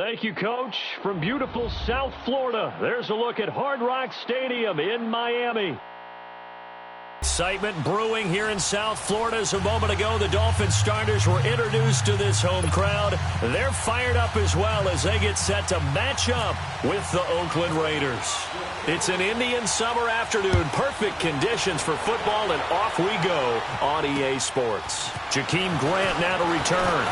Thank you, Coach. From beautiful South Florida, there's a look at Hard Rock Stadium in Miami. Excitement brewing here in South Florida. As a moment ago, the Dolphins starters were introduced to this home crowd. They're fired up as well as they get set to match up with the Oakland Raiders. It's an Indian summer afternoon. Perfect conditions for football, and off we go on EA Sports. Jakeem Grant now to return.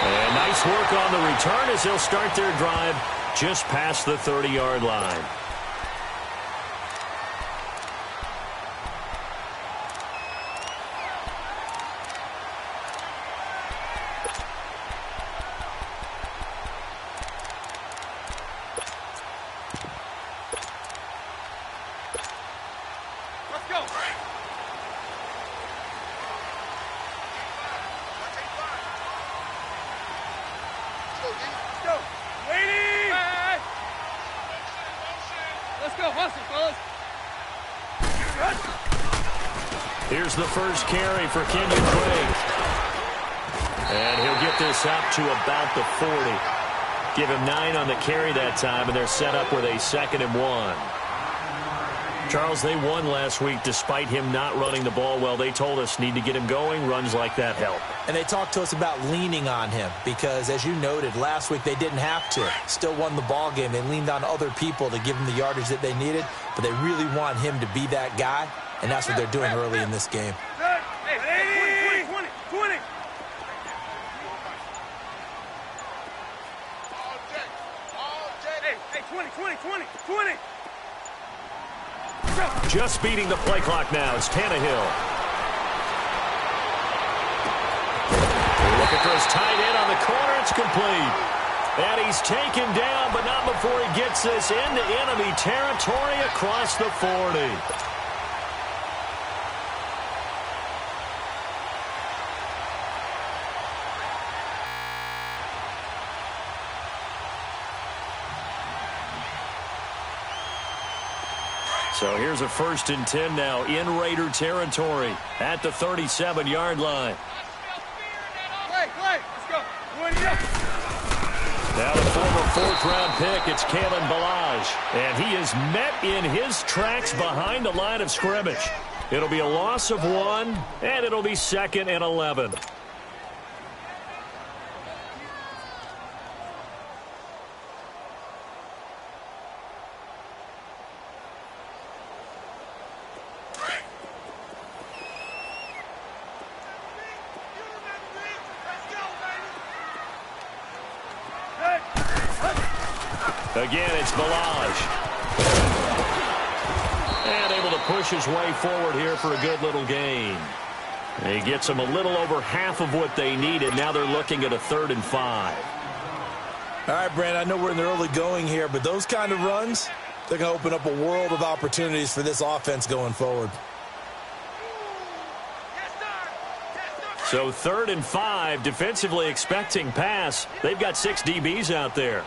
And nice work on the return as they'll start their drive just past the 30-yard line. Here's the first carry for Kenyon Drake. And he'll get this up to about the 40. Give him 9 on the carry that time, and they're set up with a 2nd and 1. Charles, they won last week despite him not running the ball well. They told us need to get him going. Runs like that help. And they talked to us about leaning on him because, as you noted, last week they didn't have to. Still won the ball game. They leaned on other people to give him the yardage that they needed, but they really want him to be that guy, and that's what they're doing early in this game. Hey, 20. Hey, 20. Just beating the play clock now. It's Tannehill. Looking for his tight end on the corner. It's complete. And he's taken down, but not before he gets this into enemy territory across the 40. So here's a 1st and 10 now in Raider territory at the 37-yard line. Let's go. Now the former 4th-round pick, it's Kalen Ballage. And he is met in his tracks behind the line of scrimmage. It'll be a loss of 1, and it'll be 2nd and 11. Again, it's Ballage. And able to push his way forward here for a good little gain. And he gets them a little over half of what they needed. Now they're looking at a 3rd and 5. All right, Brandon, I know we're in the early going here, but those kind of runs, they're going to open up a world of opportunities for this offense going forward. So 3rd and 5, defensively expecting pass. They've got 6 DBs out there.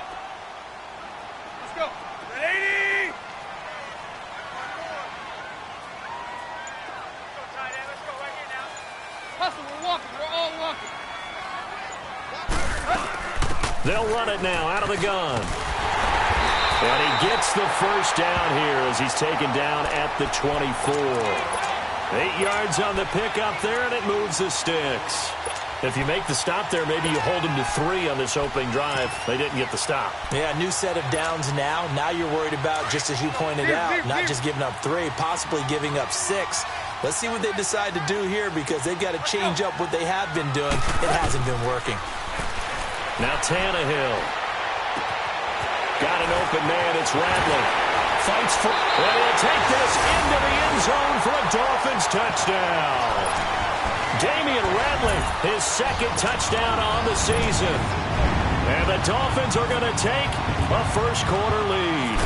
They'll run it now out of the gun. And he gets the first down here as he's taken down at the 24. 8 yards on the pickup there, and it moves the sticks. If you make the stop there, maybe you hold them to 3 on this opening drive. They didn't get the stop. Yeah, new set of downs now. Now you're worried about, just as you pointed out, not just giving up 3, possibly giving up 6. Let's see what they decide to do here because they've got to change up what they have been doing. It hasn't been working. Now Tannehill. Got an open man. It's Radley. Fights for... And he'll take this into the end zone for a Dolphins touchdown. Damian Radley, his 2nd touchdown on the season. And the Dolphins are going to take a first-quarter lead.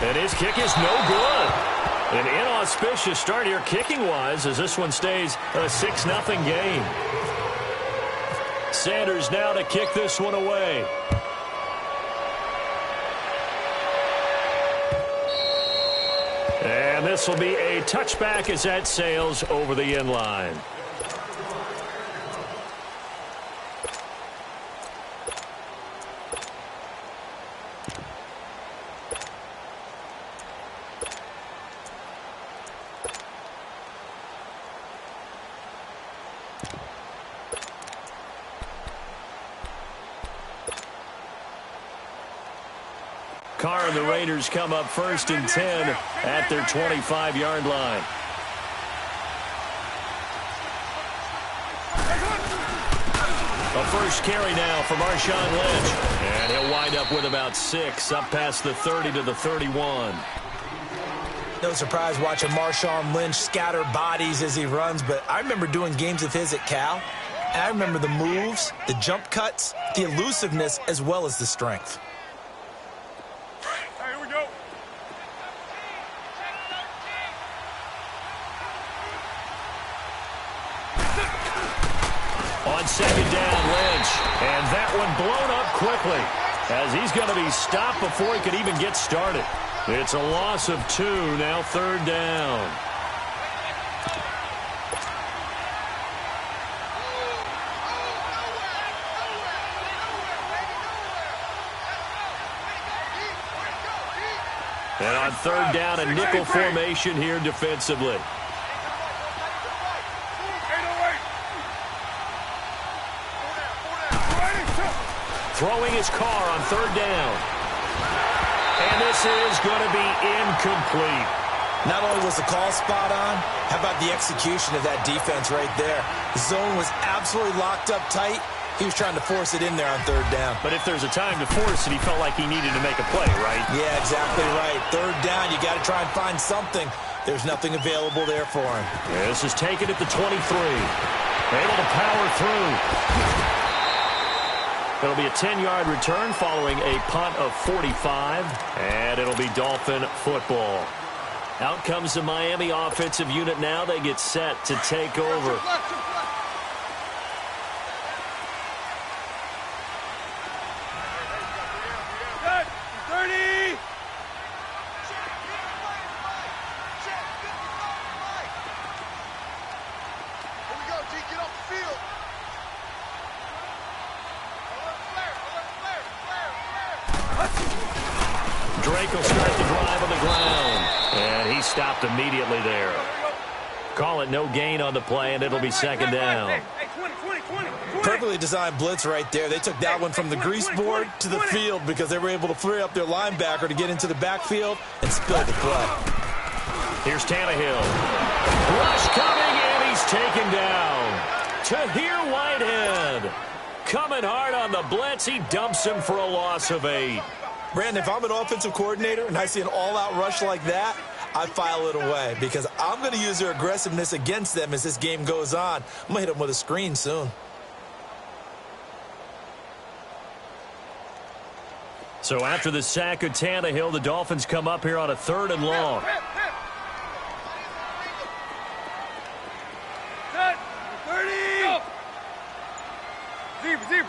And his kick is no good. An inauspicious start here kicking-wise as this one stays a 6-0 game. Sanders now to kick this one away. And this will be a touchback as that sails over the end line. Carr and the Raiders come up 1st and 10 at their 25-yard line. A first carry now for Marshawn Lynch. And he'll wind up with about 6, up past the 30 to the 31. No surprise watching Marshawn Lynch scatter bodies as he runs, but I remember doing games of his at Cal, and I remember the moves, the jump cuts, the elusiveness, as well as the strength. Here we go. On 2nd down, Lynch. And that one blown up quickly as he's going to be stopped before he could even get started. It's a loss of 2, now 3rd down. And on 3rd down, a nickel formation here defensively. Throwing his Carr on 3rd down. And this is going to be incomplete. Not only was the call spot on, how about the execution of that defense right there? The zone was absolutely locked up tight. He was trying to force it in there on 3rd down. But if there's a time to force it, he felt like he needed to make a play, right? Yeah, exactly right. 3rd down, you got to try and find something. There's nothing available there for him. Yeah, this is taken at the 23. Able to power through. It'll be a 10-yard return following a punt of 45, and it'll be Dolphin football. Out comes the Miami offensive unit now. They get set to take over. Good. 30. Here we go, D. Get off the field. Drake will start the drive on the ground, and he stopped immediately there. Call it no gain on the play, and it'll be 2nd down. Hey, 20. Perfectly designed blitz right there. They took that one from the grease board to the field because they were able to free up their linebacker to get into the backfield and spill the play. Here's Tannehill. Rush coming, and he's taken down. Tahir Whitehead coming hard on the blitz. He dumps him for a loss of 8. Brandon, if I'm an offensive coordinator and I see an all-out rush like that, I file it away because I'm going to use their aggressiveness against them as this game goes on. I'm going to hit them with a screen soon. So after the sack of Tannehill, the Dolphins come up here on a 3rd and long. Set. 30. Zebra.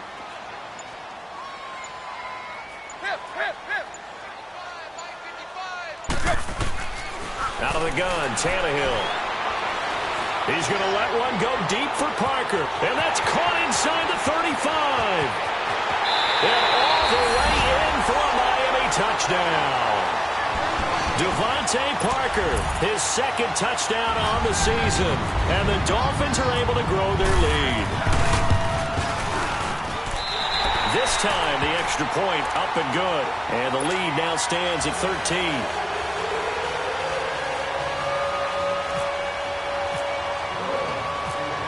Out of the gun, Tannehill. He's going to let one go deep for Parker. And that's caught inside the 35. And all the way in for a Miami touchdown. Devontae Parker, his 2nd touchdown on the season. And the Dolphins are able to grow their lead. This time, the extra point up and good. And the lead now stands at 13.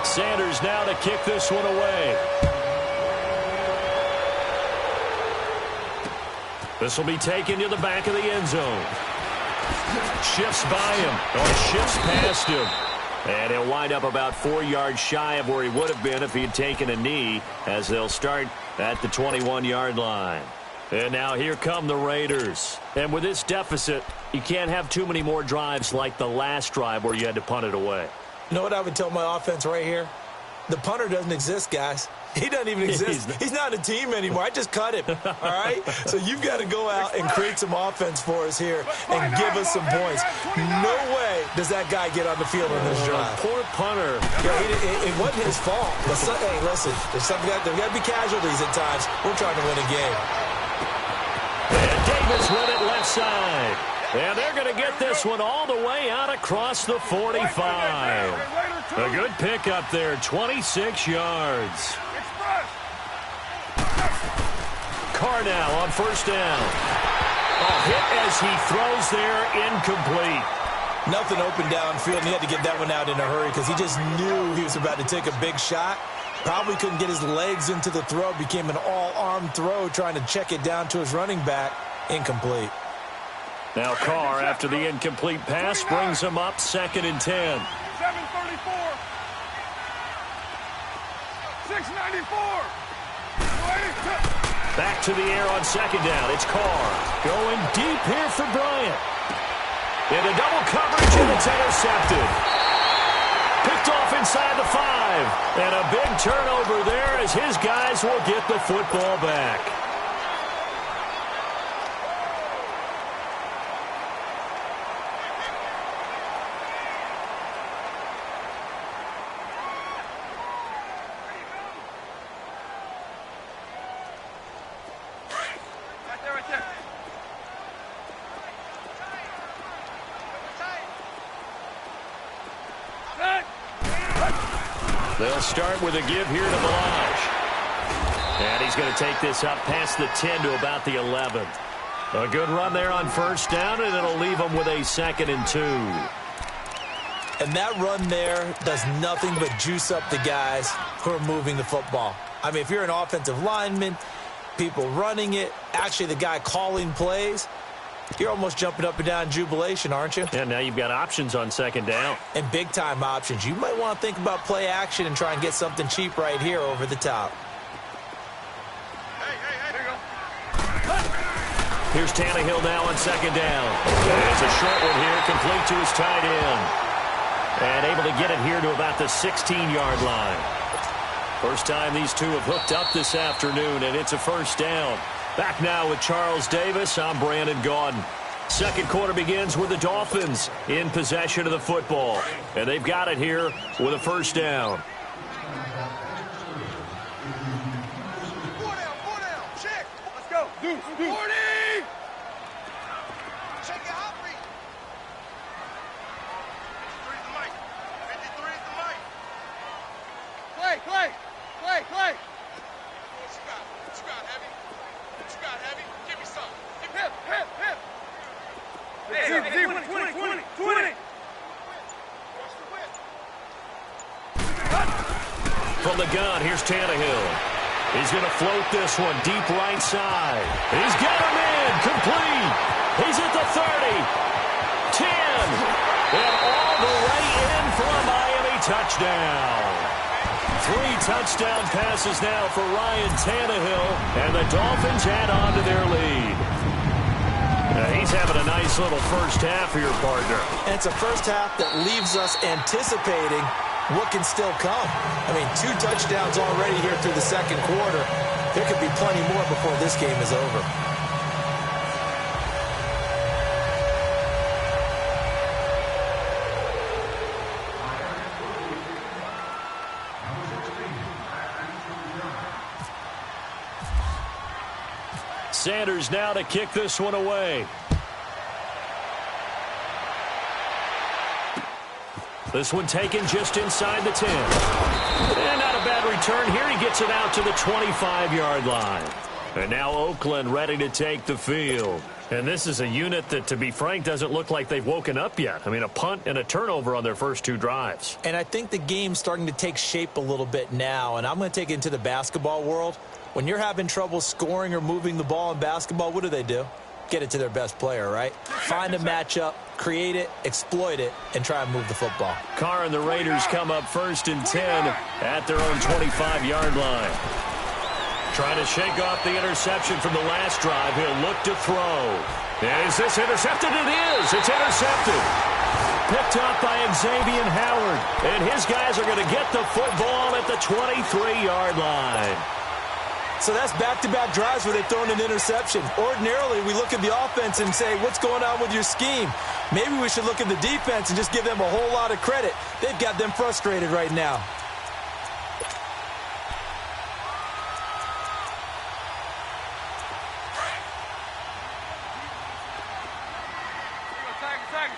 Sanders now to kick this one away. This will be taken to the back of the end zone. Shifts by him, or shifts past him. And he'll wind up about 4 yards shy of where he would have been if he had taken a knee, as they'll start at the 21-yard line. And now here come the Raiders. And with this deficit, you can't have too many more drives like the last drive where you had to punt it away. You know what I would tell my offense right here? The punter doesn't exist, guys. He doesn't even exist. He's not a team anymore. I just cut him, all right? So you've got to go out and create some offense for us here and give us some points. No way does that guy get on the field on this drive. Poor punter. Yeah, it wasn't his fault. But hey, listen, there's got to be casualties at times. We're trying to win a game. And Davis with it left side. And they're going to get this one all the way out across the 45. A good pick up there, 26 yards. Carr now on 1st down. Hit as he throws there, incomplete. Nothing open downfield, and he had to get that one out in a hurry because he just knew he was about to take a big shot. Probably couldn't get his legs into the throw. Became an all-arm throw trying to check it down to his running back. Incomplete. Now Carr, after the incomplete pass, brings him up 2nd and 10. 734. 694. Back to the air on 2nd down. It's Carr going deep here for Bryant. Into double coverage, and it's intercepted. Picked off inside the 5. And a big turnover there as his guys will get the football back. They'll start with a give here to Balaj. And he's going to take this up past the 10 to about the 11. A good run there on 1st down, and it'll leave them with a 2nd and 2. And that run there does nothing but juice up the guys who are moving the football. I mean, if you're an offensive lineman, people running it, actually the guy calling plays, you're almost jumping up and down in jubilation, aren't you? And now you've got options on 2nd down. And big-time options. You might want to think about play action and try and get something cheap right here over the top. Hey, there you go. Here's Tannehill now on 2nd down. It's a short one here, complete to his tight end. And able to get it here to about the 16-yard line. First time these two have hooked up this afternoon, and it's a 1st down. Back now with Charles Davis. I'm Brandon Gaudin. 2nd quarter begins with the Dolphins in possession of the football. And they've got it here with a 1st down. 4 down. Check. Let's go. 40. Check your hot beat. 53 is the mic. 53 is the mic. Clay. What you got, Heavy? What you got, Heavy? Give me some. Hip. Hey, 20. From the gun, here's Tannehill. He's going to float this one deep right side. He's got him in. Complete. He's at the 30. 10. And all the way in for a Miami touchdown. 3 touchdown passes now for Ryan Tannehill, and the Dolphins add on to their lead. He's having a nice little first half here, partner. And it's a first half that leaves us anticipating what can still come. I mean, 2 touchdowns already here through the 2nd quarter. There could be plenty more before this game is over. Sanders now to kick this one away. This one taken just inside the 10. And not a bad return here. He gets it out to the 25-yard line. And now Oakland ready to take the field. And this is a unit that, to be frank, doesn't look like they've woken up yet. I mean, a punt and a turnover on their first 2 drives. And I think the game's starting to take shape a little bit now. And I'm going to take it into the basketball world. When you're having trouble scoring or moving the ball in basketball, what do? Get it to their best player, right? Find a matchup, create it, exploit it, and try and move the football. Carr and the Raiders come up 1st and 10 at their own 25-yard line. Trying to shake off the interception from the last drive. He'll look to throw. And is this intercepted? It is. It's intercepted. Picked up by Xavier Howard. And his guys are going to get the football at the 23-yard line. So that's back-to-back drives where they've thrown an interception. Ordinarily, we look at the offense and say, what's going on with your scheme? Maybe we should look at the defense and just give them a whole lot of credit. They've got them frustrated right now.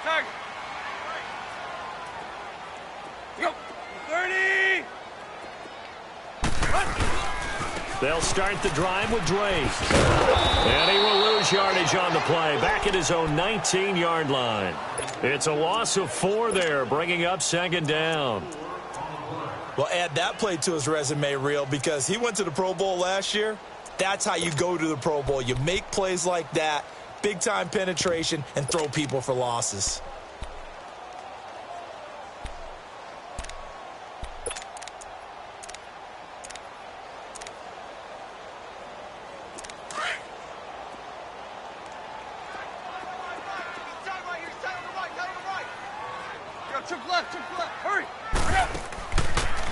Tag. Go. 30. They'll start the drive with Drake. And he will lose yardage on the play, back at his own 19-yard line. It's a loss of 4 there, bringing up second down. Well, add that play to his resume reel because he went to the Pro Bowl last year. That's how you go to the Pro Bowl. You make plays like that, big-time penetration, and throw people for losses. Hurry!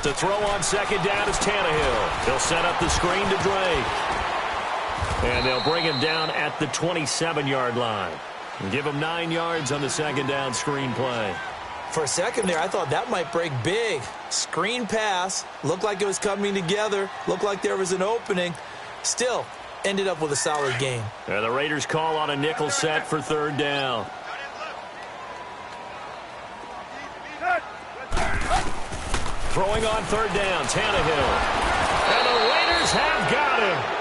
To throw on second down is Tannehill. He'll set up the screen to Drake. And they'll bring him down at the 27-yard line. And give him 9 yards on the second down screen play. For a second there, I thought that might break big. Screen pass. Looked like it was coming together. Looked like there was an opening. Still, ended up with a solid game. And the Raiders call on a nickel set for third down. Throwing on third down, Tannehill. And the Raiders have got him.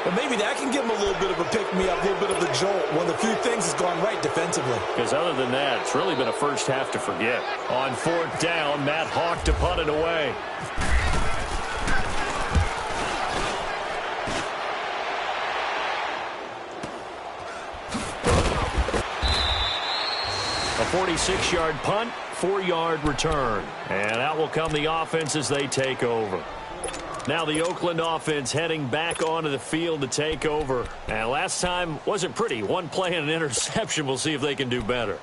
But maybe that can give him a little bit of a pick-me-up, a little bit of a jolt. One of the few things has gone right defensively. Because other than that, it's really been a first half to forget. On fourth down, Matt Hawk to punt it away. A 46-yard punt, 4-yard return. And out will come the offense as they take over. Now the Oakland offense heading back onto the field to take over. And last time wasn't pretty. One play and an interception. We'll see if they can do better.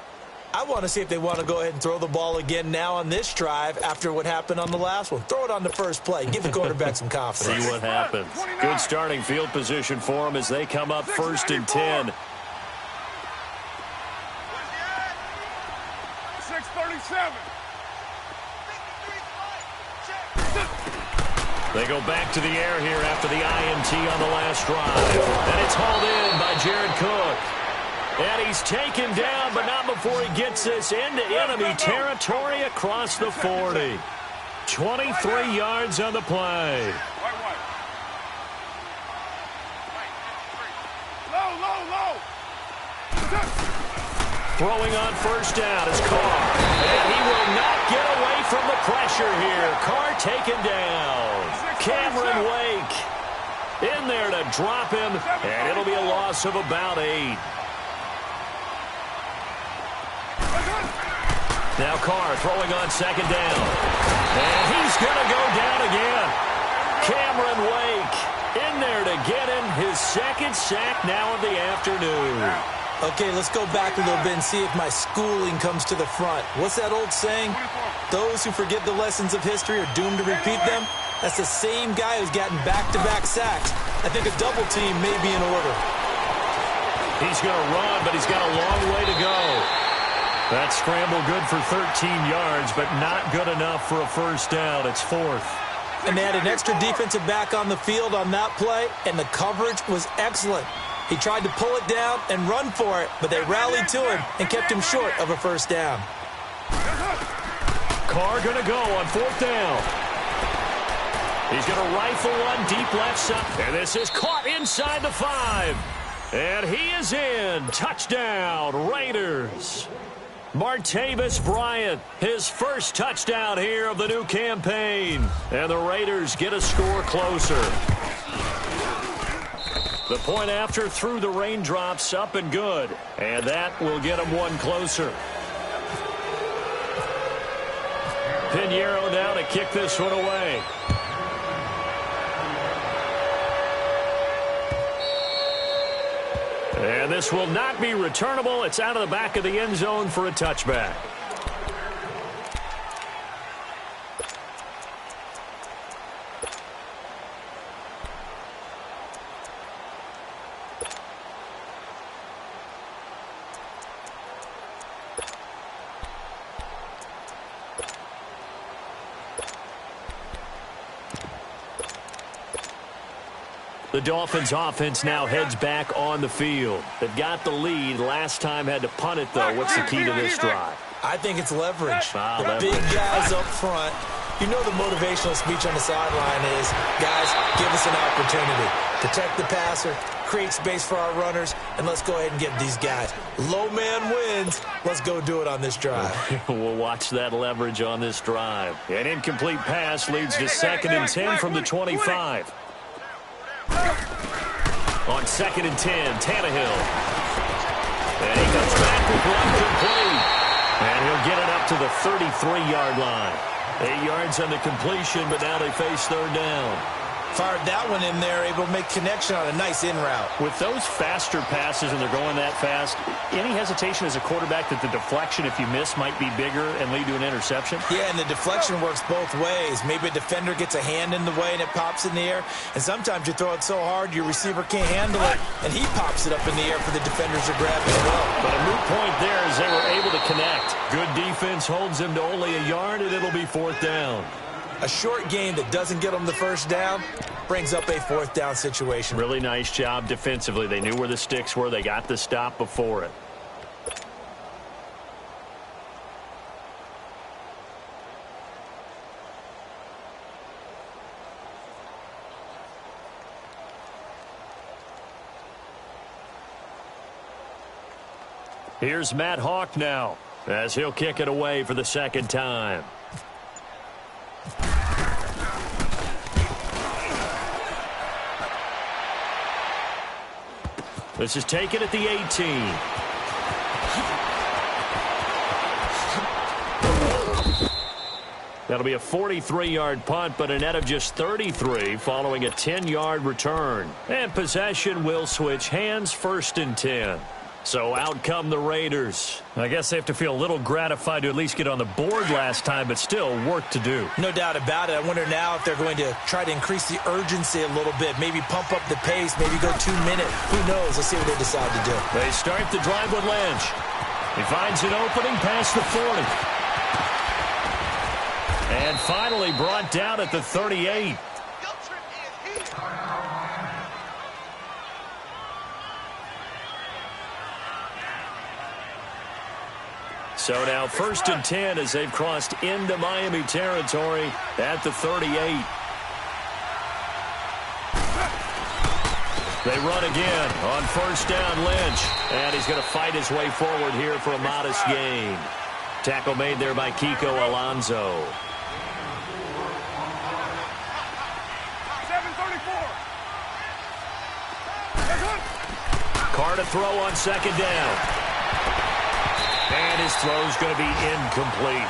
I want to see if they want to go ahead and throw the ball again now on this drive after what happened on the last one. Throw it on the first play. Give the quarterback some confidence. See what happens. Good starting field position for them as they come up 1st and 10. 6:37. They go back to the air here after the INT on the last drive. And it's hauled in by Jared Cook. And he's taken down, but not before he gets this into enemy territory across the 40. 23 yards on the play. Low. Throwing on first down is Carr. And he will not get away from the pressure here. Carr taken down. Cameron Wake in there to drop him, and it'll be a loss of about 8. Now Carr throwing on second down. And he's going to go down again. Cameron Wake in there to get him his second sack now of the afternoon. Okay, let's go back a little bit and see if my schooling comes to the front. What's that old saying? Those who forget the lessons of history are doomed to repeat them. That's the same guy who's gotten back-to-back sacks. I think a double team may be in order. He's going to run, but he's got a long way to go. That scramble good for 13 yards, but not good enough for a first down. It's 4th. And they had an extra defensive back on the field on that play, and the coverage was excellent. He tried to pull it down and run for it, but they rallied to him and kept him short of a first down. Carr going to go on 4th down. He's going to rifle one deep left side. And this is caught inside the 5. And he is in. Touchdown, Raiders. Martavis Bryant, his first touchdown here of the new campaign. And the Raiders get a score closer. The point after through the raindrops, up and good. And that will get them one closer. Pinheiro now to kick this one away. And this will not be returnable. It's out of the back of the end zone for a touchback. The Dolphins offense now heads back on the field. They've got the lead. Last time had to punt it, though. What's the key to this drive? I think it's leverage. Wow, the leverage. big guys up front. You know the motivational speech on the sideline is, guys, give us an opportunity. Protect the passer, create space for our runners, and let's go ahead and get these guys. Low man wins. Let's go do it on this drive. We'll watch that leverage on this drive. An incomplete pass leads to 2nd and 10 from the 25. On 2nd and 10, Tannehill. And he comes back with one complete. And he'll get it up to the 33-yard line. 8 yards on the completion, but now they face 3rd down. Fired that one in there, able to make connection on a nice in route. With those faster passes and they're going that fast, any hesitation as a quarterback that the deflection, if you miss, might be bigger and lead to an interception? Yeah, and the deflection works both ways. Maybe a defender gets a hand in the way and it pops in the air. And sometimes you throw it so hard your receiver can't handle it, and he pops it up in the air for the defenders to grab as well. But a moot point there as they were able to connect. Good defense holds him to only a yard, and it'll be 4th down. A short game that doesn't get them the 1st down brings up a 4th down situation. Really nice job defensively. They knew where the sticks were. They got the stop before it. Here's Matt Hawk now as he'll kick it away for the 2nd time. This is taken at the 18. That'll be a 43-yard punt, but a net of just 33 following a 10-yard return. And possession will switch hands, 1st and 10. So out come the Raiders. I guess they have to feel a little gratified to at least get on the board last time, but still work to do. No doubt about it. I wonder now if they're going to try to increase the urgency a little bit, maybe pump up the pace, maybe go 2 minute. Who knows? Let's see what they decide to do. They start the drive with Lynch. He finds an opening past the 40. And finally brought down at the 38. So now 1st and 10 as they've crossed into Miami territory at the 38. They run again on 1st down, Lynch. And he's going to fight his way forward here for a modest gain. Tackle made there by Kiko Alonso. 7:34. Carr to throw on 2nd down. And his throw's going to be incomplete.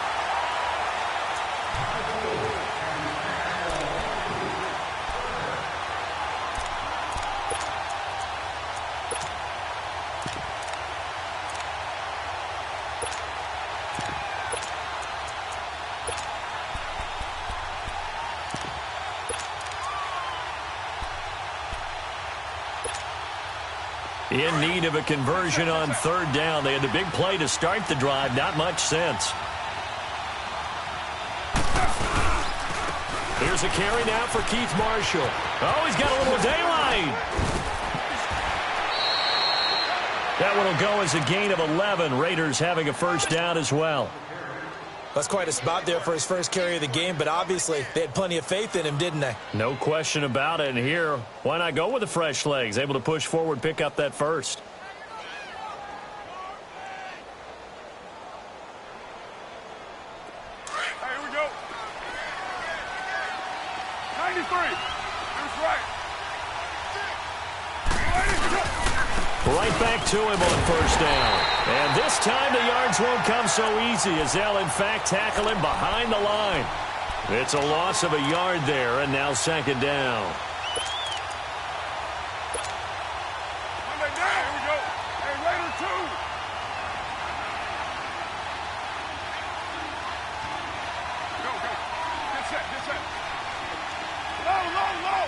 In need of a conversion on 3rd down. They had the big play to start the drive. Not much sense. Here's a carry now for Keith Marshall. Oh, he's got a little daylight. That one will go as a gain of 11. Raiders having a 1st down as well. That's quite a spot there for his first carry of the game, but obviously they had plenty of faith in him, didn't they? No question about it. And here, why not go with the fresh legs? Able to push forward, pick up that 1st. Hey, here we go. 93. That's right. Right back to him on 1st down. And this time the yards won't come so easy as they'll, in fact, tackle him behind the line. It's a loss of a yard there, and now 2nd down. Monday down. Here we go. Hey, Raider 2. Go, go. Get set, get set. Low, low, low.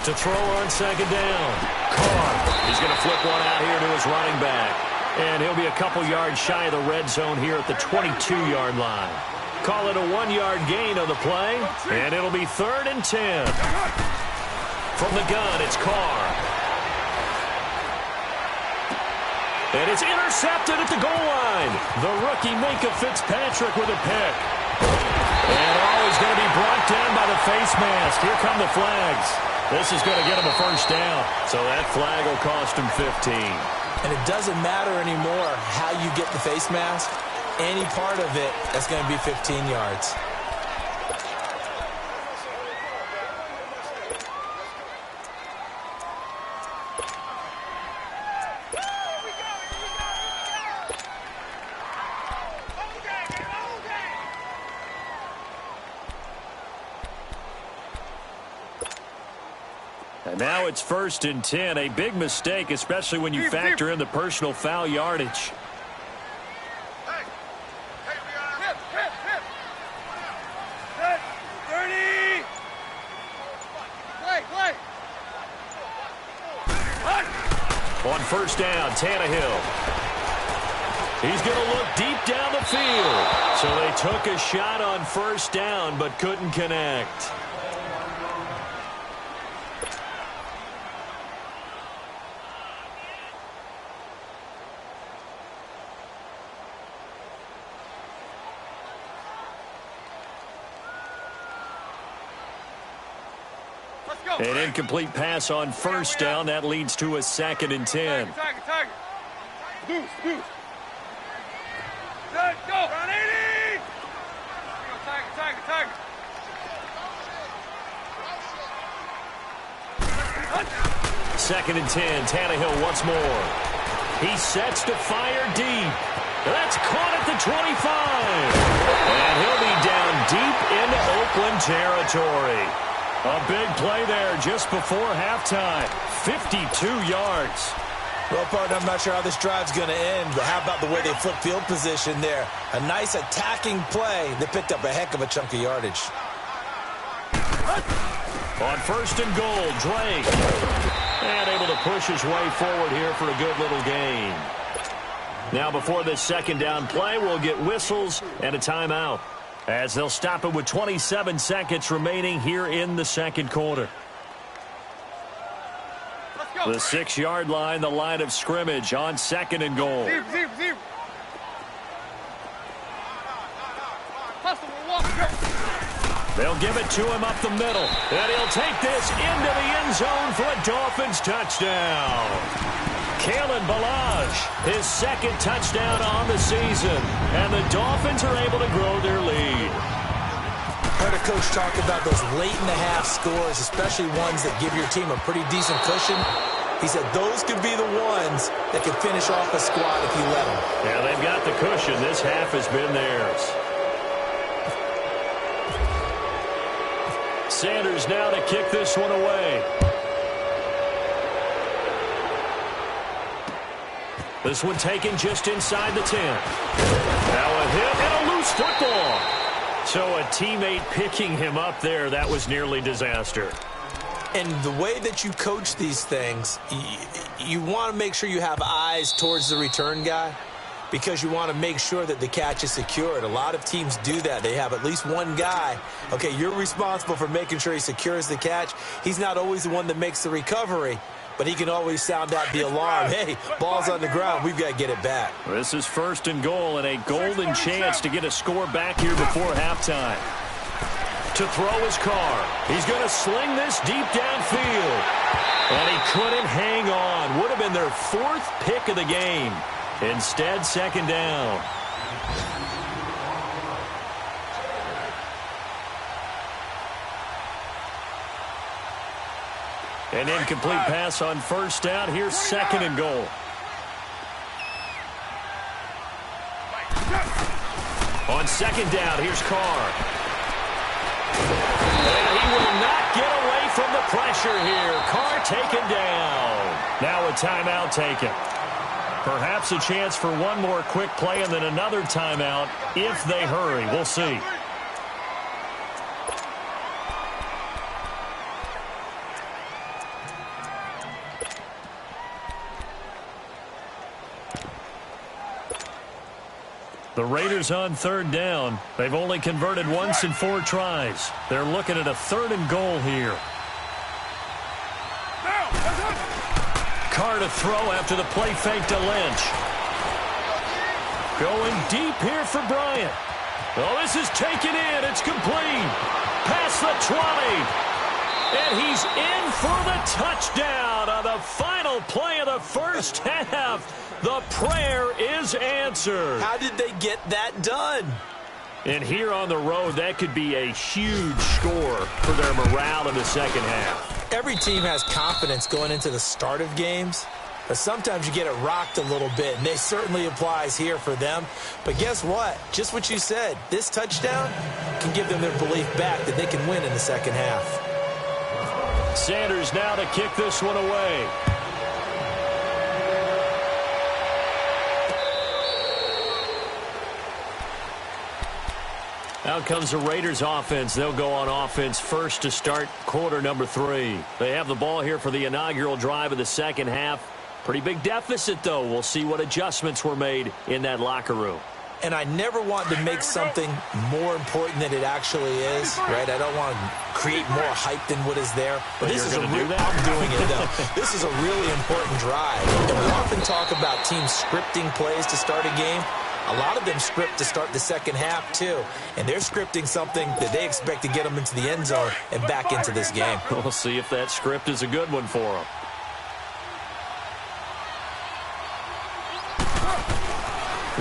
To throw on 2nd down. Carr. He's going to flip one out here to his running back. And he'll be a couple yards shy of the red zone here at the 22-yard line. Call it a 1-yard gain on the play. And it'll be 3rd and 10. From the gun, it's Carr. And it's intercepted at the goal line. The rookie Minka Fitzpatrick with a pick. And he's going to be brought down by the face mask. Here come the flags. This is going to get him a first down. So that flag will cost him 15. And it doesn't matter anymore how you get the face mask. Any part of it, that's going to be 15 yards. And now it's 1st and 10. A big mistake, especially when you factor in the personal foul yardage. On first down, Tannehill. He's going to look deep down the field. So they took a shot on first down, but couldn't connect. An incomplete pass on first down. That leads to a 2nd and 10. Target. Loose. Go. Run 80. Target. 2nd and 10. Tannehill once more. He sets to fire deep. That's caught at the 25. And he'll be down deep into Oakland territory. A big play there just before halftime. 52 yards. Well, partner, I'm not sure how this drive's going to end, but how about the way they flip field position there? A nice attacking play that picked up a heck of a chunk of yardage. On 1st and goal, Drake. And able to push his way forward here for a good little gain. Now before this 2nd down play, we'll get whistles and a timeout, as they'll stop it with 27 seconds remaining here in the 2nd quarter. The 6-yard line, the line of scrimmage on 2nd and goal. Zero. They'll give it to him up the middle. And he'll take this into the end zone for a Dolphins touchdown. Kalen Ballage, his 2nd touchdown on the season. And the Dolphins are able to grow their lead. Heard a coach talk about those late-in-the-half scores, especially ones that give your team a pretty decent cushion. He said those could be the ones that could finish off a squad if you let them. Yeah, they've got the cushion. This half has been theirs. Sanders now to kick this one away. This one taken just inside the 10. Now a hit and a loose football. So a teammate picking him up there, that was nearly disaster. And the way that you coach these things, you want to make sure you have eyes towards the return guy, because you want to make sure that the catch is secured. A lot of teams do that. They have at least one guy. Okay, you're responsible for making sure he secures the catch. He's not always the one that makes the recovery, but he can always sound out the alarm. Hey, ball's on the ground. We've got to get it back. This is 1st and goal and a golden chance to get a score back here before halftime. To throw his car. He's going to sling this deep downfield. And he couldn't hang on. Would have been their 4th pick of the game. Instead, 2nd down. An incomplete pass on 1st down. Here's 2nd and goal. On 2nd down, here's Carr. And he will not get away from the pressure here. Carr taken down. Now a timeout taken. Perhaps a chance for one more quick play and then another timeout if they hurry. We'll see. The Raiders on 3rd down. They've only converted once in 4 tries. They're looking at a 3rd and goal here. Carr to throw after the play fake to Lynch. Going deep here for Bryant. Oh, this is taken in. It's complete. Past the 20. And he's in for the touchdown on the final play of the first half. The prayer is answered. How did they get that done? And here on the road, that could be a huge score for their morale in the second half. Every team has confidence going into the start of games, but sometimes you get it rocked a little bit, and this certainly applies here for them. But guess what? Just what you said, this touchdown can give them their belief back that they can win in the second half. Sanders now to kick this one away. Out comes the Raiders offense. They'll go on offense first to start quarter number 3. They have the ball here for the inaugural drive of the second half. Pretty big deficit, though. We'll see what adjustments were made in that locker room. And I never want to make something more important than it actually is, right? I don't want to create more hype than what is there. But this is I'm doing it, though. This is a really important drive. And we often talk about teams scripting plays to start a game. A lot of them script to start the second half, too. And they're scripting something that they expect to get them into the end zone and back into this game. We'll see if that script is a good one for them.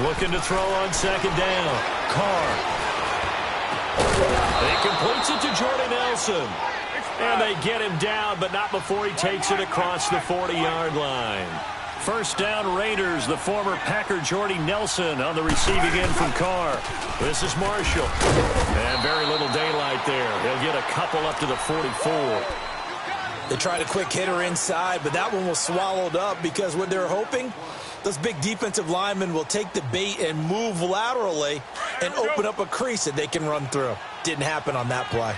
Looking to throw on second down. Carr. He completes it to Jordy Nelson. And they get him down, but not before he takes it across the 40-yard line. First down, Raiders. The former Packer Jordy Nelson on the receiving end from Carr. This is Marshall. And very little daylight there. He'll get a couple up to the 44. They tried a quick hitter inside, but that one was swallowed up because what they're hoping, those big defensive linemen will take the bait and move laterally and open up a crease that they can run through. Didn't happen on that play.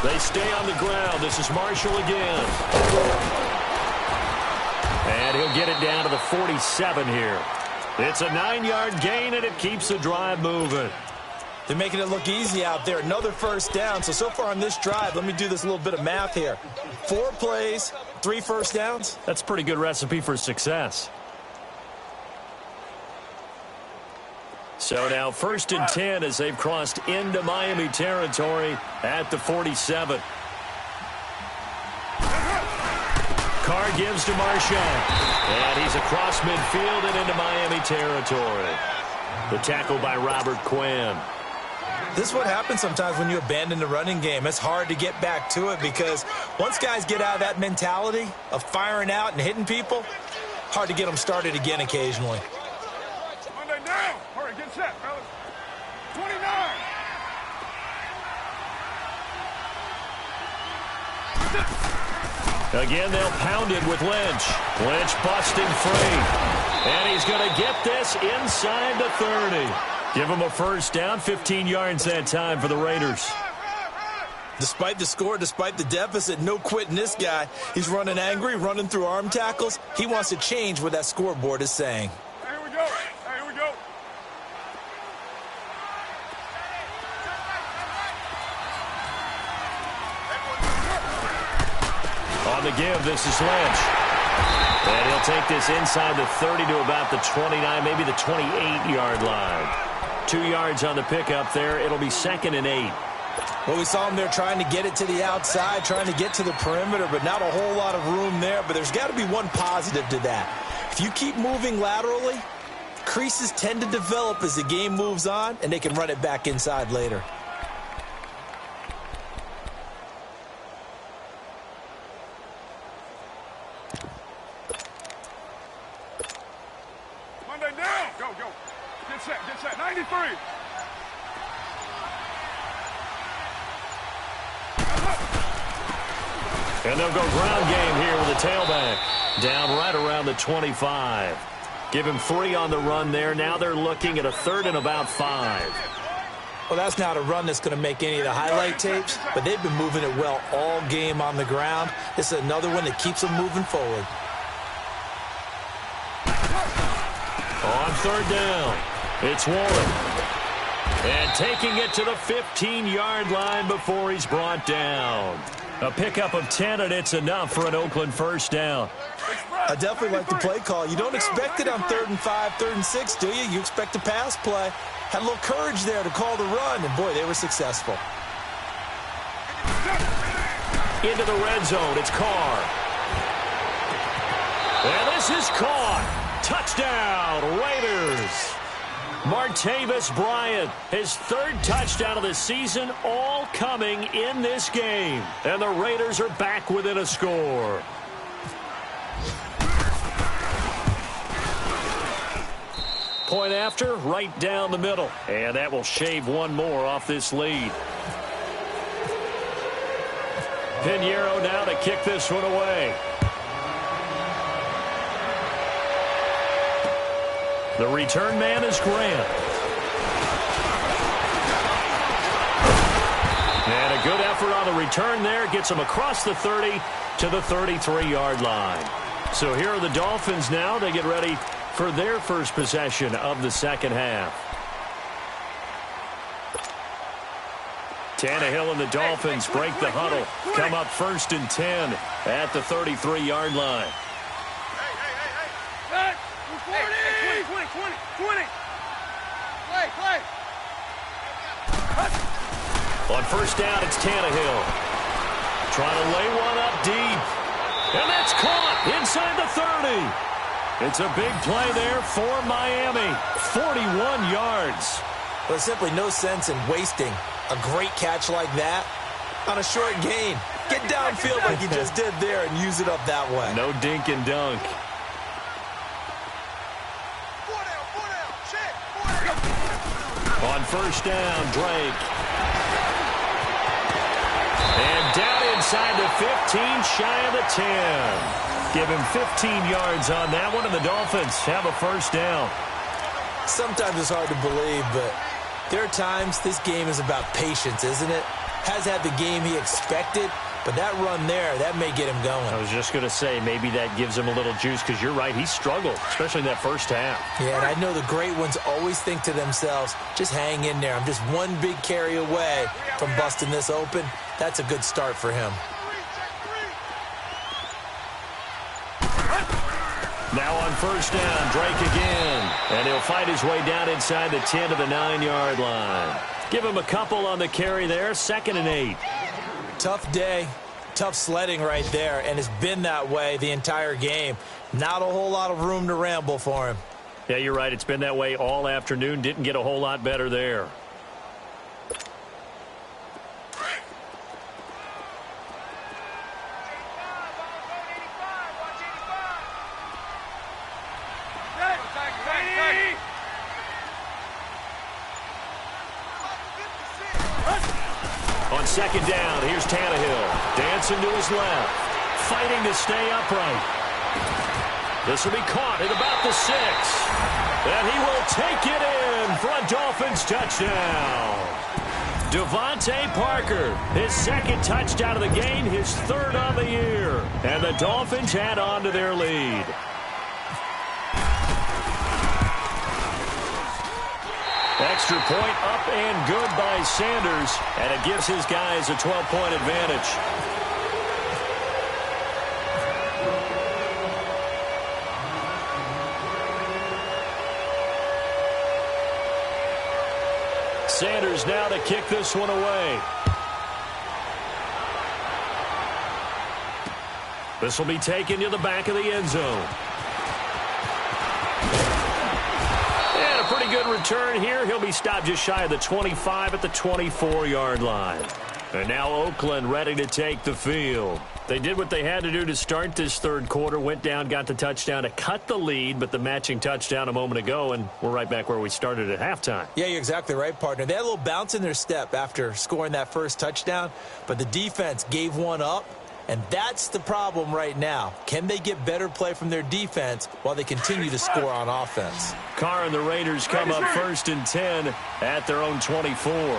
They stay on the ground. This is Marshall again. And he'll get it down to the 47 here. It's a 9-yard gain, and it keeps the drive moving. They're making it look easy out there. Another first down. So far on this drive, let me do this little bit of math here. 4 plays, 3 first downs. That's a pretty good recipe for success. So now 1st and 10 as they've crossed into Miami territory at the 47. Carr gives to Marshawn. And he's across midfield and into Miami territory. The tackle by Robert Quinn. This is what happens sometimes when you abandon the running game. It's hard to get back to it because once guys get out of that mentality of firing out and hitting people, hard to get them started again occasionally. Monday down. Hurry, get set, fellas. 29. Again, they'll pound it with Lynch. Lynch busting free. And he's going to get this inside the 30. Give him a first down, 15 yards that time for the Raiders. Despite the score, despite the deficit, no quitting this guy. He's running angry, running through arm tackles. He wants to change what that scoreboard is saying. Here we go. Here we go. On the give, this is Lynch. And he'll take this inside the 30 to about the 29, maybe the 28-yard line. 2 yards on the pickup there. It'll be 2nd and 8. Well, we saw him there trying to get it to the outside, trying to get to the perimeter, but not a whole lot of room there. But there's got to be one positive to that. If you keep moving laterally, creases tend to develop as the game moves on, and they can run it back inside later. Monday down. Go, go. Get set, get set. 93. And they'll go ground game here with a tailback. Down right around the 25. Give him 3 on the run there. Now they're looking at a 3rd and about 5. Well, that's not a run that's going to make any of the highlight tapes, but they've been moving it well all game on the ground. This is another one that keeps them moving forward. On 3rd down, it's Warren. And taking it to the 15-yard line before he's brought down. A pickup of 10, and it's enough for an Oakland first down. I definitely like the play call. You don't expect it on 3rd and 5, 3rd and 6, do you? You expect a pass play. Had a little courage there to call the run, and, boy, they were successful. Into the red zone, it's Carr. And this is caught. Touchdown, Raiders. Martavis Bryant, his 3rd touchdown of the season, all coming in this game. And the Raiders are back within a score. Point after, right down the middle. And that will shave one more off this lead. Pinheiro now to kick this one away. The return man is Grant. And a good effort on the return there. Gets him across the 30 to the 33-yard line. So here are the Dolphins now. They get ready for their first possession of the second half. Tannehill and the Dolphins break the huddle. Come up 1st and 10 at the 33-yard line. Hey, 20. Play. On first down, it's Tannehill. Trying to lay one up deep. And that's caught inside the 30. It's a big play there for Miami. 41 yards. There's simply no sense in wasting a great catch like that on a short gain. Get downfield like you just did there and use it up that way. No dink and dunk. On first down, Drake. And down inside the 15, shy of the 10. Give him 15 yards on that one, and the Dolphins have a first down. Sometimes it's hard to believe, but there are times this game is about patience, isn't it? Has had the game he expected, but that run there, that may get him going. I was just going to say, maybe that gives him a little juice, because you're right, he struggled, especially in that first half. Yeah, and I know the great ones always think to themselves, just hang in there. I'm just one big carry away from busting this open. That's a good start for him. Now on first down, Drake again. And he'll fight his way down inside the 10 to the 9-yard line. Give him a couple on the carry there, 2nd and 8. Tough day, tough sledding right there, and it's been that way the entire game. Not a whole lot of room to ramble for him. Yeah, you're right. It's been that way all afternoon. Didn't get a whole lot better there. On second down, here's Tannehill. Dancing to his left. Fighting to stay upright. This will be caught at about the 6. And he will take it in for a Dolphins touchdown. Devontae Parker, his 2nd touchdown of the game, his 3rd on the year. And the Dolphins add on to their lead. Extra point up and good by Sanders, and it gives his guys a 12-point advantage. Sanders now to kick this one away. This will be taken to the back of the end zone. And a pretty good return here. He'll be stopped just shy of the 25 at the 24-yard line. And now Oakland ready to take the field. They did what they had to do to start this third quarter. Went down, got the touchdown to cut the lead, but the matching touchdown a moment ago, and we're right back where we started at halftime. Yeah, you're exactly right, partner. They had a little bounce in their step after scoring that first touchdown, but the defense gave one up, and that's the problem right now. Can they get better play from their defense while they continue to score on offense? Carr and the Raiders come up 1st and 10 at their own 24. Yo,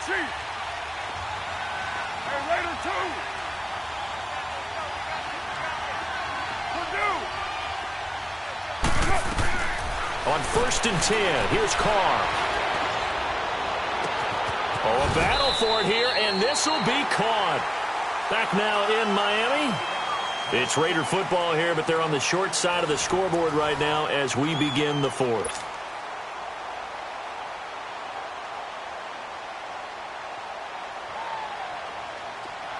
Chief. Hey, Raider 2. On 1st and 10, here's Carr. Oh, a battle for it here, and this will be caught. Back now in Miami. It's Raider football here, but they're on the short side of the scoreboard right now as we begin the fourth.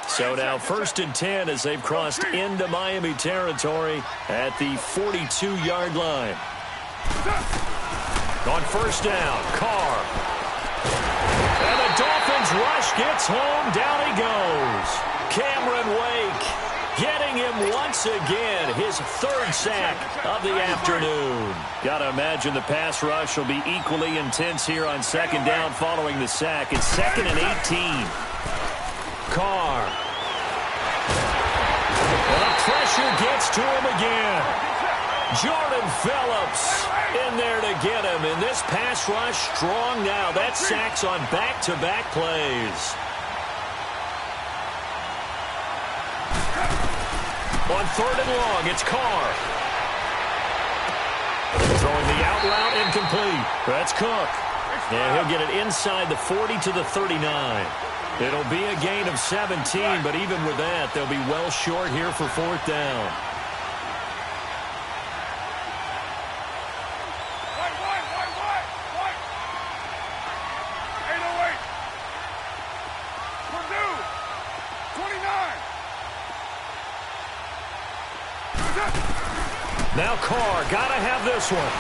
So now 1st and 10 as they've crossed into Miami territory at the 42-yard line. On 1st down, Carr. And the Dolphins rush gets home. Down he goes. Cameron Wake getting him once again. His 3rd sack of the afternoon. Got to imagine the pass rush will be equally intense here on 2nd down following the sack. It's 2nd and 18. Carr. And the pressure gets to him again. Jordan Phillips in there to get him. And this pass rush strong now. That sacks on back-to-back plays. On 3rd and long, it's Carr. Throwing the out route incomplete. That's Cook. And he'll get it inside the 40 to the 39. It'll be a gain of 17, but even with that, they'll be well short here for 4th down. Now Carr, gotta have this one.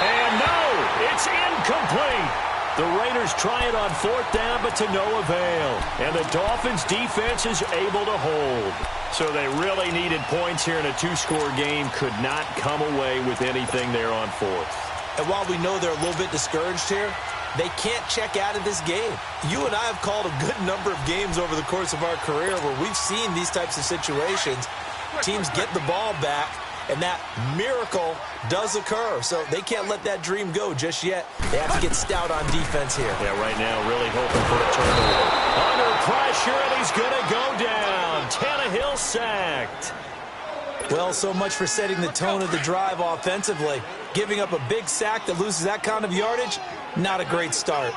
And no, it's incomplete. The Raiders try it on 4th down, but to no avail. And the Dolphins' defense is able to hold. So they really needed points here in a 2-score game. Could not come away with anything there on 4th. And while we know they're a little bit discouraged here, they can't check out of this game. You and I have called a good number of games over the course of our career where we've seen these types of situations. Teams get the ball back, and that miracle does occur. So they can't let that dream go just yet. They have to get stout on defense here. Yeah, right now really hoping for a turnover. Under pressure, and he's going to go down. Tannehill sacked. Well, so much for setting the tone of the drive offensively. Giving up a big sack that loses that kind of yardage, not a great start.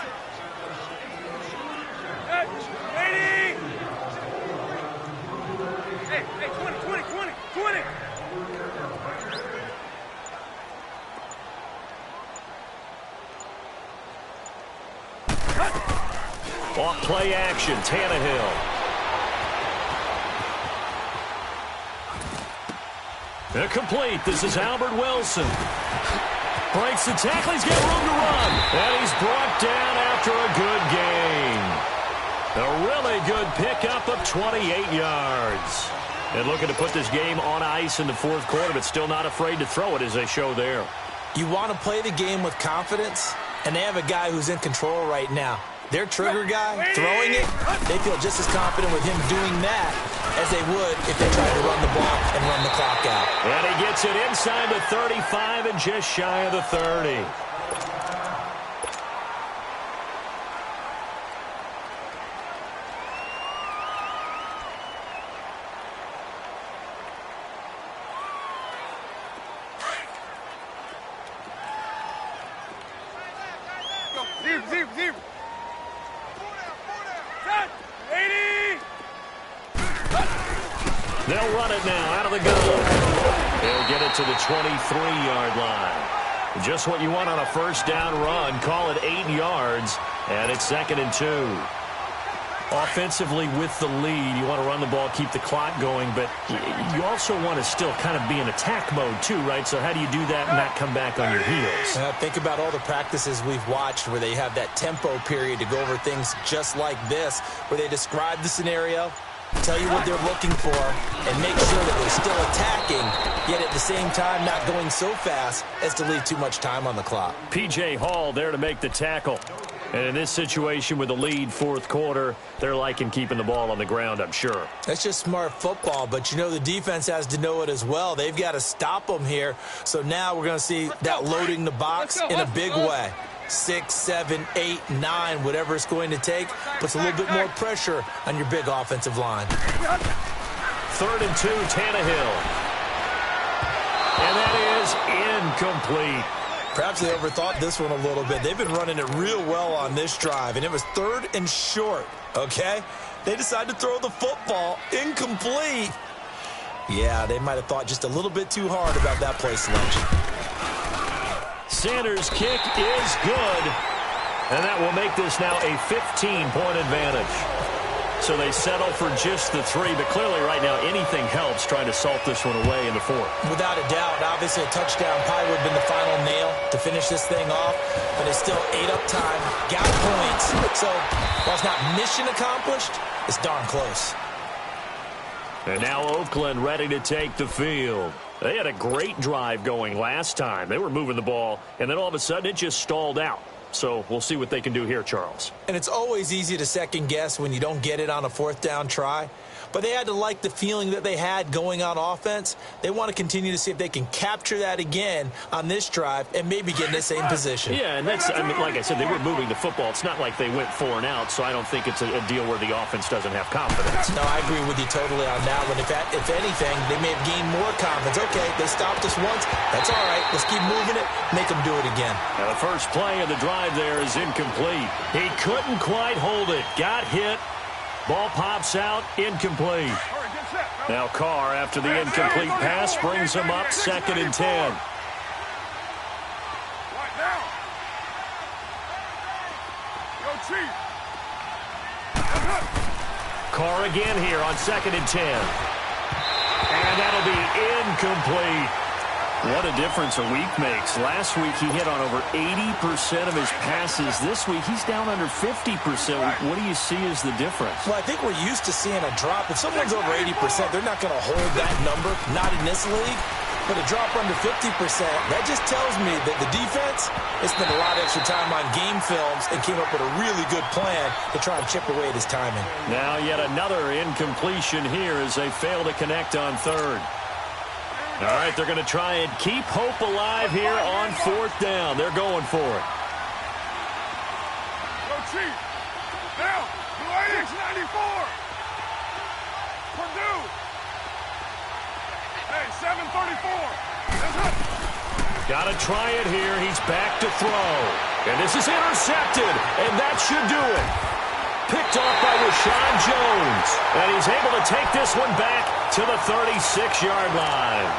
Off play action, Tannehill. Complete. This is Albert Wilson. Breaks the tackle. He's got room to run. And he's brought down after a good gain. A really good pickup of 28 yards. And looking to put this game on ice in the 4th quarter, but still not afraid to throw it as they show there. You want to play the game with confidence, and they have a guy who's in control right now. Their trigger guy, throwing it, they feel just as confident with him doing that as they would if they tried to run the ball and run the clock out. And he gets it inside the 35 and just shy of the 30. Zero. They'll run it now out of the gun. They'll get it to the 23-yard line. Just what you want on a 1st down run. Call it 8 yards, and it's 2nd and 2. Offensively with the lead, you want to run the ball, keep the clock going, but you also want to still kind of be in attack mode too, right? So how do you do that and not come back on your heels? Think about all the practices we've watched where they have that tempo period to go over things just like this, where they describe the scenario, tell you what they're looking for, and make sure that they're still attacking, yet at the same time not going so fast as to leave too much time on the clock. P.J. Hall there to make the tackle. And in this situation with the lead 4th quarter, they're liking keeping the ball on the ground, I'm sure. That's just smart football, but you know the defense has to know it as well. They've got to stop them here. So now we're going to see that loading the box in a big way. 6, 7, 8, 9, whatever it's going to take, puts a little bit more pressure on your big offensive line. 3rd and 2, Tannehill. And that is incomplete. Perhaps they overthought this one a little bit. They've been running it real well on this drive, and it was 3rd and short, okay? They decided to throw the football incomplete. Yeah, they might have thought just a little bit too hard about that play selection. Sanders' kick is good, and that will make this now a 15-point advantage. So they settle for just the 3, but clearly right now anything helps trying to salt this one away in the 4th. Without a doubt, obviously a touchdown probably would have been the final nail to finish this thing off, but it's still ate up time, got points. So while it's not mission accomplished, it's darn close. And now Oakland ready to take the field. They had a great drive going last time. They were moving the ball, and then all of a sudden it just stalled out. So we'll see what they can do here, Charles. And it's always easy to second guess when you don't get it on a 4th down try. But they had to like the feeling that they had going on offense. They want to continue to see if they can capture that again on this drive and maybe get in the same position. Yeah, and that's, I mean, like I said, they were moving the football. It's not like they went 4 and out, so I don't think it's a deal where the offense doesn't have confidence. No, I agree with you totally on that one. If anything, they may have gained more confidence. Okay, they stopped us once. That's all right. Let's keep moving it. Make them do it again. Now, the first play of the drive there is incomplete. He couldn't quite hold it. Got hit. Ball pops out, incomplete. Now Carr, after the incomplete pass, brings him up 2nd and 10. Carr again here on 2nd and 10. And that'll be incomplete. What a difference a week makes. Last week he hit on over 80% of his passes. This week he's down under 50%. What do you see as the difference? Well, I think we're used to seeing a drop. If someone's over 80%, they're not going to hold that number, not in this league. But a drop under 50%, that just tells me that the defense has spent a lot of extra time on game films and came up with a really good plan to try and chip away at his timing. Now yet another incompletion here as they fail to connect on 3rd. All right, they're going to try and keep hope alive here on 4th down. They're going for it. Go Chief. Now, Blue 694. Purdue. Hey, 734. Got to try it here. He's back to throw. And this is intercepted, and that should do it. Picked off by Rashad Jones. And he's able to take this one back to the 36-yard line.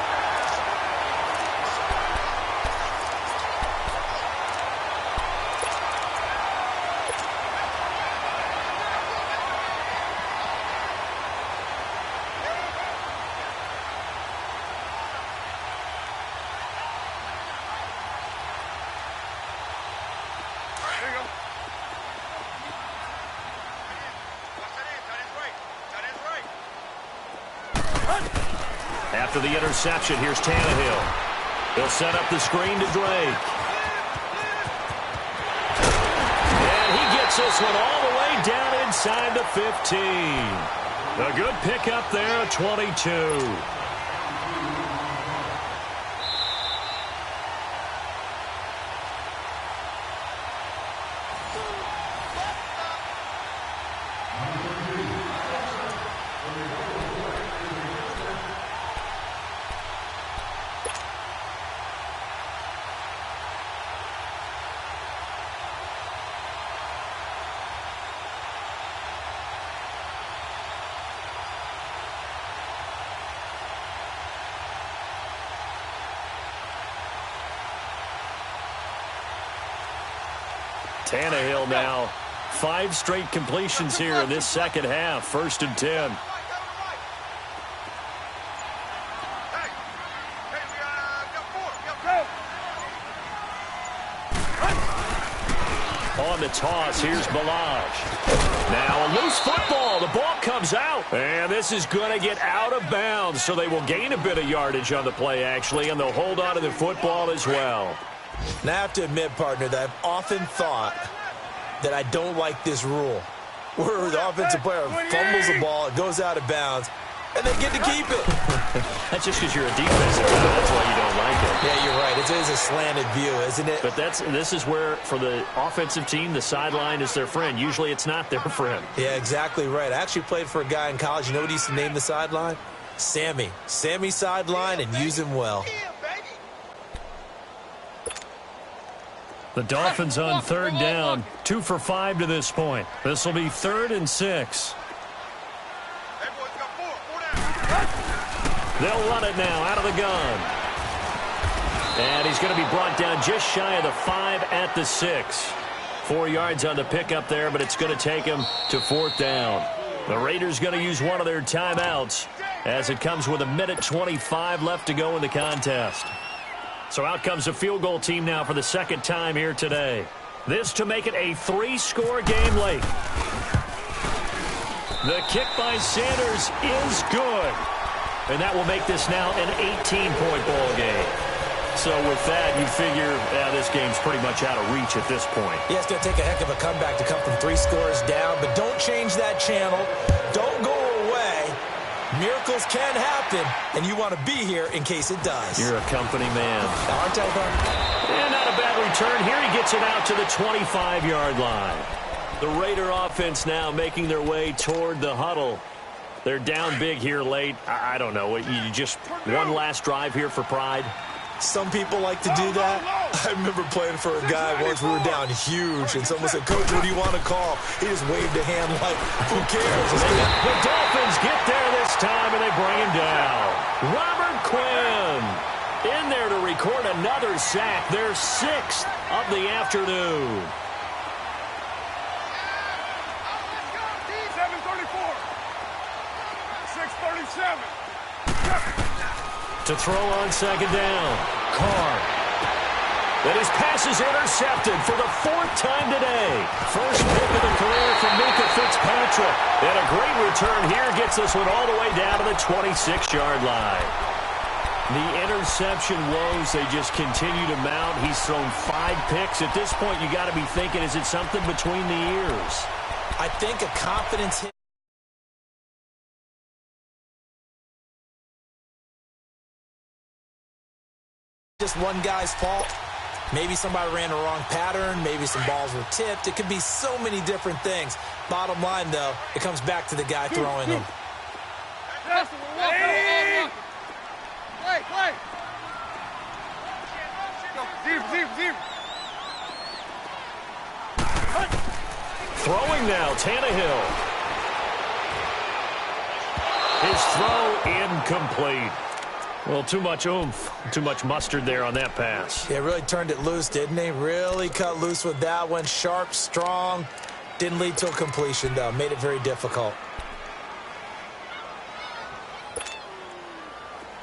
After the interception, here's Tannehill. He'll set up the screen to Drake. And he gets this one all the way down inside the 15. A good pickup there, 22. Tannehill now, 5 straight completions here in this second half. 1st and 10. On the toss, here's Balaj. Now a loose football. The ball comes out. And this is going to get out of bounds, so they will gain a bit of yardage on the play, actually, and they'll hold on to the football as well. Now, I have to admit, partner, that I've often thought that I don't like this rule, where the offensive player fumbles the ball, it goes out of bounds, and they get to keep it. That's just because you're a defensive guy. That's why you don't like it. Yeah, you're right. It is a slanted view, isn't it? But this is where, for the offensive team, the sideline is their friend. Usually it's not their friend. Yeah, exactly right. I actually played for a guy in college. You know what he used to name the sideline? Sammy. Sammy sideline, and use him well. The Dolphins on third down, 2 for 5 to this point. This will be 3rd and 6. Hey, boys, got four down. They'll run it now out of the gun. And he's going to be brought down just shy of the 5 at the 6. 4 yards on the pickup there, but it's going to take him to 4th down. The Raiders going to use one of their timeouts as it comes with 1:25 left to go in the contest. So out comes the field goal team now for the second time here today. This to make it a 3-score game late. The kick by Sanders is good. And that will make this now an 18-point ball game. So with that, you figure this game's pretty much out of reach at this point. Yeah, it's going to take a heck of a comeback to come from 3 scores down. But don't change that channel. Don't go away. Miracles can happen, and you want to be here in case it does. You're a company man. Aren't I, bud? And not a bad return. Here he gets it out to the 25-yard line. The Raider offense now making their way toward the huddle. They're down big here late. I don't know. You just one last drive here for pride? Some people like to do that. I remember playing for a guy once. We were down huge, and someone said, "Coach, what do you want to call?" He just waved a hand like, who cares? The Dolphins get there this time, and they bring him down. Robert Quinn in there to record another sack. Their 6th of the afternoon. 7:34. 6:37. To throw on second down. Carr. And his pass is intercepted for the 4th time today. First pick of the career from Minka Fitzpatrick. And a great return here gets this one all the way down to the 26-yard line. The interception woes, they just continue to mount. He's thrown 5 picks. At this point, you got to be thinking, is it something between the ears? I think a confidence hit. Just one guy's fault. Maybe somebody ran the wrong pattern. Maybe some balls were tipped. It could be so many different things. Bottom line, though, it comes back to the guy throwing them. Play. Deep. Throwing now, Tannehill. His throw incomplete. Well, too much oomph, too much mustard there on that pass. Yeah, really turned it loose, didn't he? Really cut loose with that one. Sharp, strong. Didn't lead to a completion, though. Made it very difficult.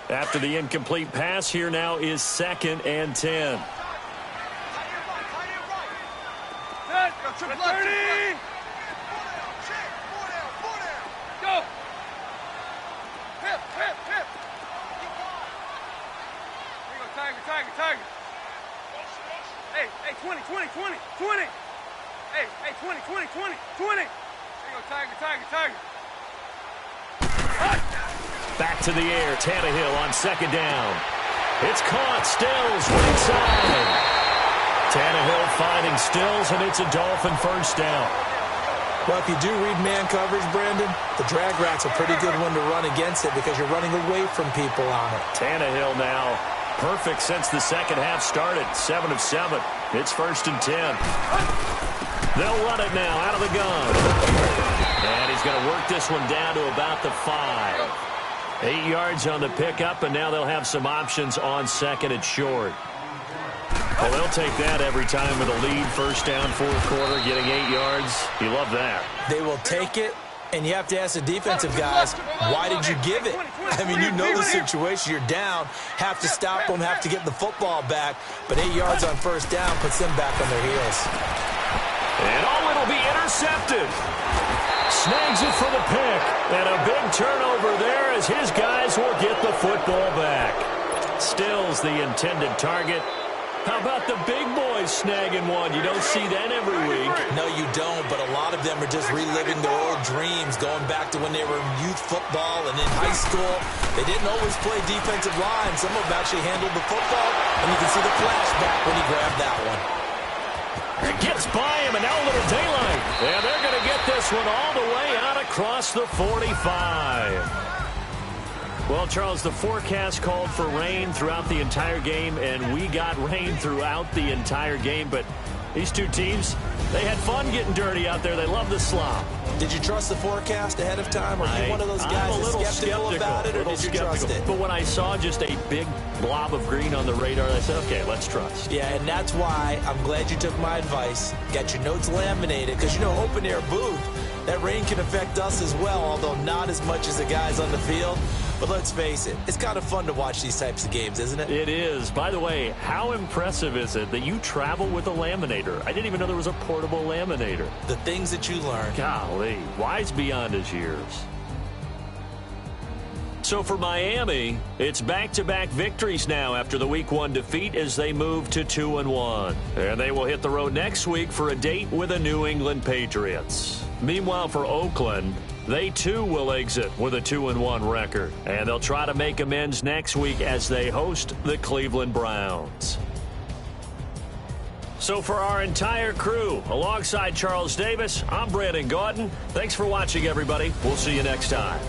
After the incomplete pass, here now is 2nd and 10. Triple up, 30. Go. Hip. Here you go, Tiger. Hey, 20. Hey, 20. Here you go, Tiger. Back to the air, Tannehill on 2nd down. It's caught, Stills, right side. Tannehill finding Stills, and it's a Dolphin 1st down. Well, if you do read man coverage, Brandon, the drag rout's a pretty good one to run against it because you're running away from people on it. Tannehill now perfect since the second half started. 7 of 7. It's 1st and 10. They'll run it now out of the gun. And he's going to work this one down to about the 5. 8 yards on the pickup, and now they'll have some options on 2nd and short. Well, they'll take that every time with a lead. 1st down, 4th quarter, getting 8 yards. You love that. They will take it, and you have to ask the defensive guys, why did you give it? I mean, you know the situation. You're down, have to stop them, have to get the football back. But 8 yards on 1st down puts them back on their heels. And it'll be intercepted. Snags it for the pick. And a big turnover there as his guys will get the football back. Stills the intended target. How about the big boys snagging one? You don't see that every week. No, you don't, but a lot of them are just reliving their old dreams, going back to when they were in youth football and in high school. They didn't always play defensive line. Some of them actually handled the football, and you can see the flashback when he grabbed that one. It gets by him, and now a little daylight. And they're going to get this one all the way out across the 45. Well, Charles, the forecast called for rain throughout the entire game, and we got rain throughout the entire game. But these two teams, they had fun getting dirty out there. They love the slop. Did you trust the forecast ahead of time? Or are you one of those guys that's skeptical about it, or did you trust it? But when I saw just a big blob of green on the radar, I said, okay, let's trust. Yeah, and that's why I'm glad you took my advice. Got your notes laminated, because, open-air booth, that rain can affect us as well, although not as much as the guys on the field. But let's face it, it's kind of fun to watch these types of games, isn't it? It is. By the way, how impressive is it that you travel with a laminator? I didn't even know there was a portable laminator. The things that you learn. Golly, wise beyond his years. So for Miami, it's back-to-back victories now after the Week 1 defeat as they move to 2-1. And they will hit the road next week for a date with the New England Patriots. Meanwhile, for Oakland, they too will exit with a 2-1 record. And they'll try to make amends next week as they host the Cleveland Browns. So for our entire crew, alongside Charles Davis, I'm Brandon Gaudin. Thanks for watching, everybody. We'll see you next time.